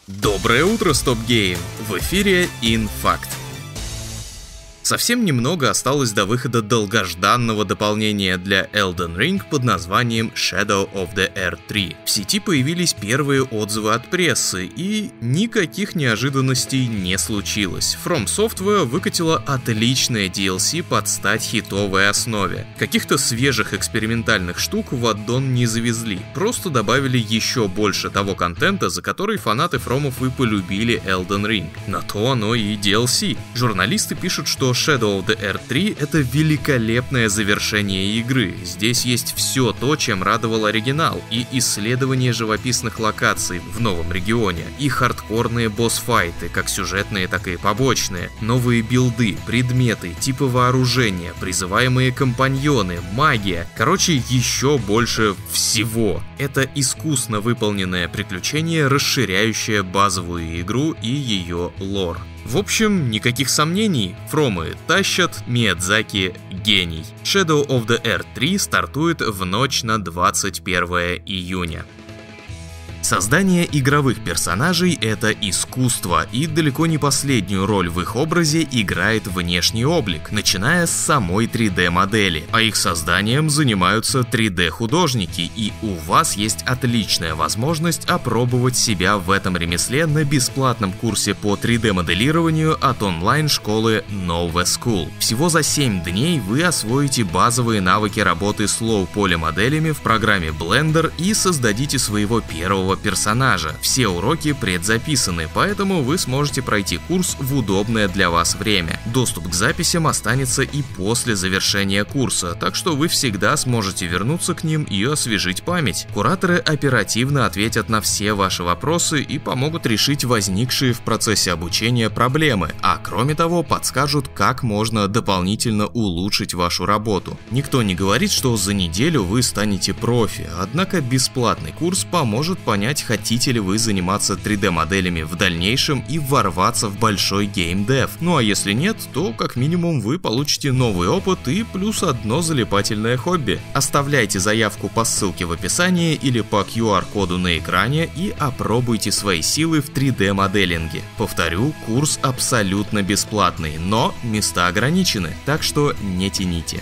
Доброе утро, Стоп Гейм! В эфире InFact. Совсем немного осталось до выхода долгожданного дополнения для Elden Ring под названием Shadow of the Earth 3. В сети появились первые отзывы от прессы, и никаких неожиданностей не случилось. From Software выкатила отличное DLC под стать хитовой основе. Каких-то свежих экспериментальных штук в аддон не завезли, просто добавили еще больше того контента, за который фанаты Фромов и полюбили Elden Ring. На то оно и DLC. Журналисты пишут, что Shadow of the Earth 3 — это великолепное завершение игры. Здесь есть все то, чем радовал оригинал, и исследование живописных локаций в новом регионе, и хардкорные босс-файты, как сюжетные, так и побочные, новые билды, предметы, типы вооружения, призываемые компаньоны, магия. Короче, еще больше всего. Это искусно выполненное приключение, расширяющее базовую игру и ее лор. В общем, никаких сомнений, Фромы тащат, Миядзаки гений. Shadow of the Earth 3 стартует в ночь на 21 июня. Создание игровых персонажей — это искусство, и далеко не последнюю роль в их образе играет внешний облик, начиная с самой 3D-модели. А их созданием занимаются 3D-художники, и у вас есть отличная возможность опробовать себя в этом ремесле на бесплатном курсе по 3D-моделированию от онлайн-школы Nova School. Всего за 7 дней вы освоите базовые навыки работы с лоу-поли-моделями в программе Blender и создадите своего первого персонажа. Все уроки предзаписаны, поэтому вы сможете пройти курс в удобное для вас время. Доступ к записям останется и после завершения курса, так что вы всегда сможете вернуться к ним и освежить память. Кураторы оперативно ответят на все ваши вопросы и помогут решить возникшие в процессе обучения проблемы, а кроме того подскажут, как можно дополнительно улучшить вашу работу. Никто не говорит, что за неделю вы станете профи, однако бесплатный курс поможет понять, хотите ли вы заниматься 3D-моделями в дальнейшем и ворваться в большой геймдев. Ну а если нет, то как минимум вы получите новый опыт и плюс одно залипательное хобби. Оставляйте заявку по ссылке в описании или по QR-коду на экране и опробуйте свои силы в 3D-моделинге. Повторю, курс абсолютно бесплатный, но места ограничены, так что не тяните.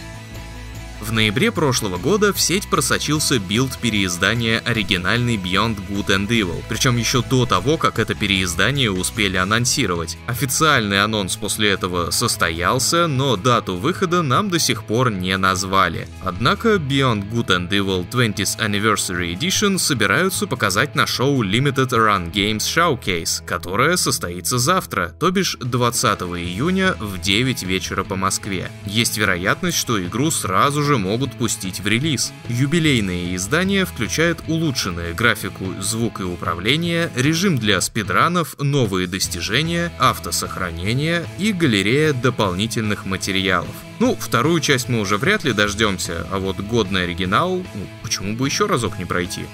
В ноябре прошлого года в сеть просочился билд переиздания оригинальной Beyond Good and Evil, причем еще до того, как это переиздание успели анонсировать. Официальный анонс после этого состоялся, но дату выхода нам до сих пор не назвали. Однако Beyond Good and Evil 20th Anniversary Edition собираются показать на шоу Limited Run Games Showcase, которое состоится завтра, то бишь 20 июня в 9 вечера по Москве. Есть вероятность, что игру сразу же могут пустить в релиз. Юбилейное издание включает улучшенную графику, звук и управление, режим для спидранов, новые достижения, автосохранение и галерея дополнительных материалов. Ну, вторую часть мы уже вряд ли дождемся, а вот годный оригинал, почему бы еще разок не пройти?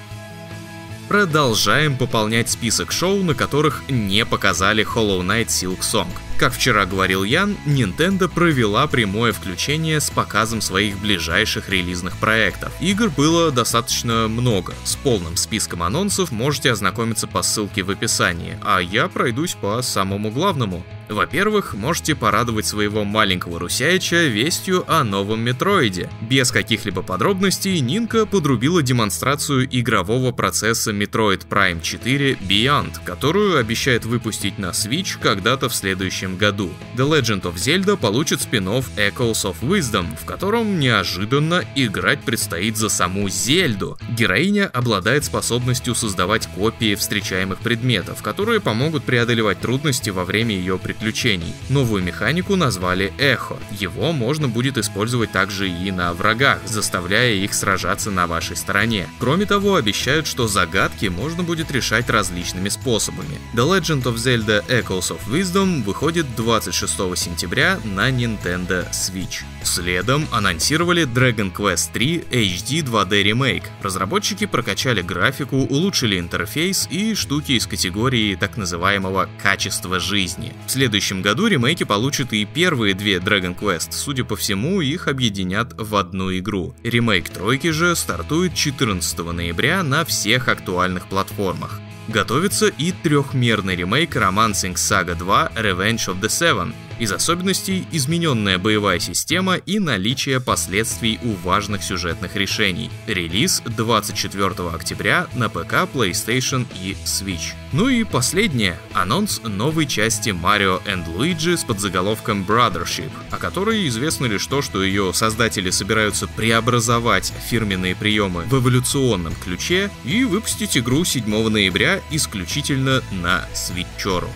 Продолжаем пополнять список шоу, на которых не показали Hollow Knight Silksong. Как вчера говорил Ян, Nintendo провела прямое включение с показом своих ближайших релизных проектов. Игр было достаточно много. С полным списком анонсов можете ознакомиться по ссылке в описании, а я пройдусь по самому главному. Во-первых, можете порадовать своего маленького Русяича вестью о новом Метроиде. Без каких-либо подробностей Нинка подрубила демонстрацию игрового процесса Metroid Prime 4 Beyond, которую обещает выпустить на Switch когда-то в следующем году. The Legend of Zelda получит спин-офф Echoes of Wisdom, в котором неожиданно играть предстоит за саму Зельду. Героиня обладает способностью создавать копии встречаемых предметов, которые помогут преодолевать трудности во время ее приключений. Новую механику назвали Эхо. Его можно будет использовать также и на врагах, заставляя их сражаться на вашей стороне. Кроме того, обещают, что загадки можно будет решать различными способами. The Legend of Zelda Echoes of Wisdom выходит 26 сентября на Nintendo Switch. Следом анонсировали Dragon Quest 3 HD 2D Remake. Разработчики прокачали графику, улучшили интерфейс и штуки из категории так называемого качества жизни. В следующем году ремейки получат и первые две Dragon Quest, судя по всему, их объединят в одну игру. Ремейк тройки же стартует 14 ноября на всех актуальных платформах. Готовится и трехмерный ремейк Romancing Saga 2 Revenge of the Seven. Из особенностей — измененная боевая система и наличие последствий у важных сюжетных решений. Релиз 24 октября на ПК, PlayStation и Switch. Ну и последнее — анонс новой части Mario & Luigi с подзаголовком Brothership, о которой известно лишь то, что ее создатели собираются преобразовать фирменные приемы в эволюционном ключе и выпустить игру 7 ноября исключительно на Switch'ору.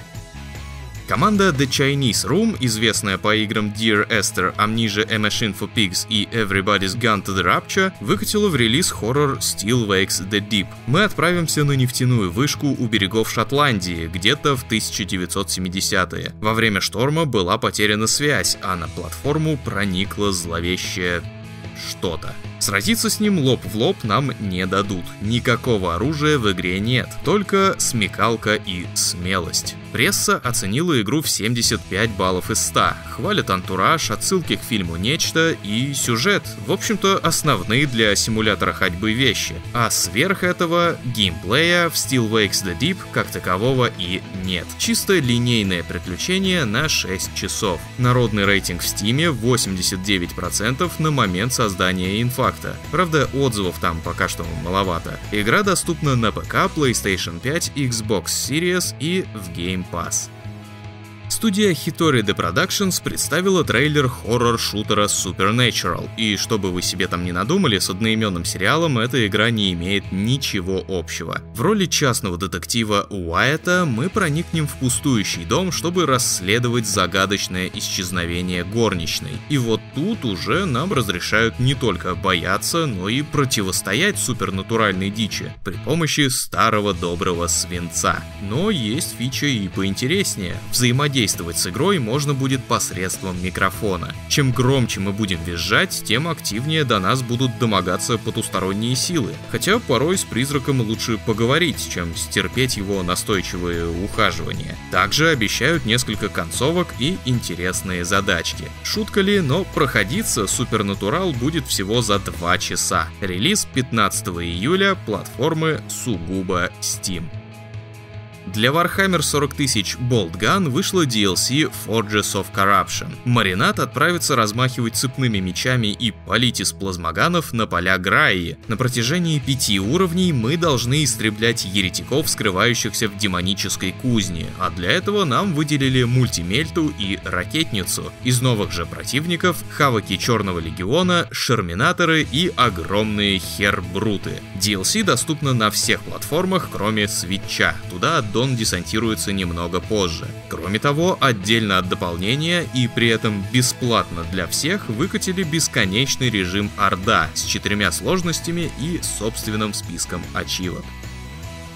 Команда The Chinese Room, известная по играм Dear Esther, Amnesia: A Machine for Pigs и Everybody's Gone to the Rapture, выкатила в релиз хоррор Still Wakes the Deep. Мы отправимся на нефтяную вышку у берегов Шотландии, где-то в 1970-е. Во время шторма была потеряна связь, а на платформу проникло зловещее что-то. Сразиться с ним лоб в лоб нам не дадут. Никакого оружия в игре нет, только смекалка и смелость. Пресса оценила игру в 75 баллов из 100. Хвалят антураж, отсылки к фильму «Нечто» и сюжет. В общем-то, основные для симулятора ходьбы вещи. А сверх этого геймплея в Still Wakes the Deep как такового и нет. Чисто линейное приключение на 6 часов. Народный рейтинг в Steam 89% на момент создания инфакта. Правда, отзывов там пока что маловато. Игра доступна на ПК, PlayStation 5, Xbox Series и в Game Pass. Студия Hitori The Productions представила трейлер хоррор-шутера Supernatural, и чтобы вы себе там не надумали, с одноименным сериалом эта игра не имеет ничего общего. В роли частного детектива Уайта мы проникнем в пустующий дом, чтобы расследовать загадочное исчезновение горничной. И вот тут уже нам разрешают не только бояться, но и противостоять супернатуральной дичи при помощи старого доброго свинца. Но есть фича и поинтереснее. Взаимодействовать с игрой можно будет посредством микрофона. Чем громче мы будем визжать, тем активнее до нас будут домогаться потусторонние силы. Хотя порой с призраком лучше поговорить, чем стерпеть его настойчивые ухаживания. Также обещают несколько концовок и интересные задачки. Шутка ли, но проходиться Supernatural будет всего за 2 часа. Релиз 15 июля, платформы сугубо Steam. Для Warhammer 40 000 Boltgun вышло DLC Forges of Corruption. Маринад отправится размахивать цепными мечами и палить из плазмоганов на поля Граи. На протяжении 5 уровней мы должны истреблять еретиков, скрывающихся в демонической кузне, а для этого нам выделили мультимельту и ракетницу. Из новых же противников — хаваки Черного Легиона, шерминаторы и огромные хербруты. DLC доступно на всех платформах, кроме Switch'а. Туда аддон десантируется немного позже. Кроме того, отдельно от дополнения и при этом бесплатно для всех выкатили бесконечный режим Орда с 4 сложностями и собственным списком ачивок.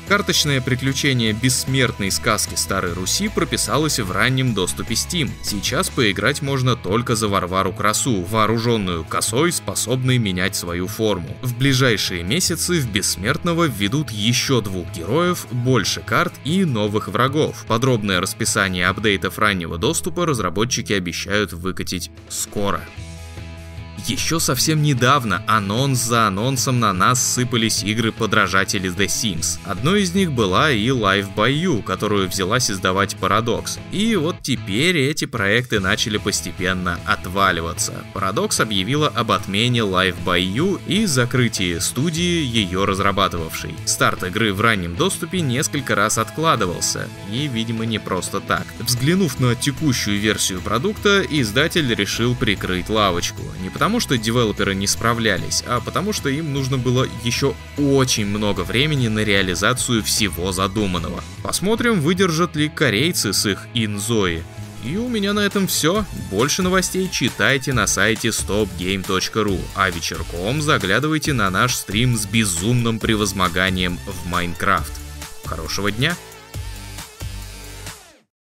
Карточное приключение бессмертной сказки Старой Руси прописалось в раннем доступе Steam. Сейчас поиграть можно только за Варвару Красу, вооруженную косой, способной менять свою форму. В ближайшие месяцы в Бессмертного введут еще 2 героев, больше карт и новых врагов. Подробное расписание апдейтов раннего доступа разработчики обещают выкатить скоро. Еще совсем недавно, анонс за анонсом, на нас сыпались игры-подражатели The Sims. Одной из них была и Live by You, которую взялась издавать Paradox. И вот теперь эти проекты начали постепенно отваливаться. Paradox объявила об отмене Live by You и закрытии студии, ее разрабатывавшей. Старт игры в раннем доступе несколько раз откладывался, и, видимо, не просто так. Взглянув на текущую версию продукта, издатель решил прикрыть лавочку. Не потому что девелоперы не справлялись, а потому что им нужно было еще очень много времени на реализацию всего задуманного. Посмотрим, выдержат ли корейцы с их Инзои. И у меня на этом все. Больше новостей читайте на сайте stopgame.ru, а вечерком заглядывайте на наш стрим с безумным превозмоганием в Майнкрафт. Хорошего дня!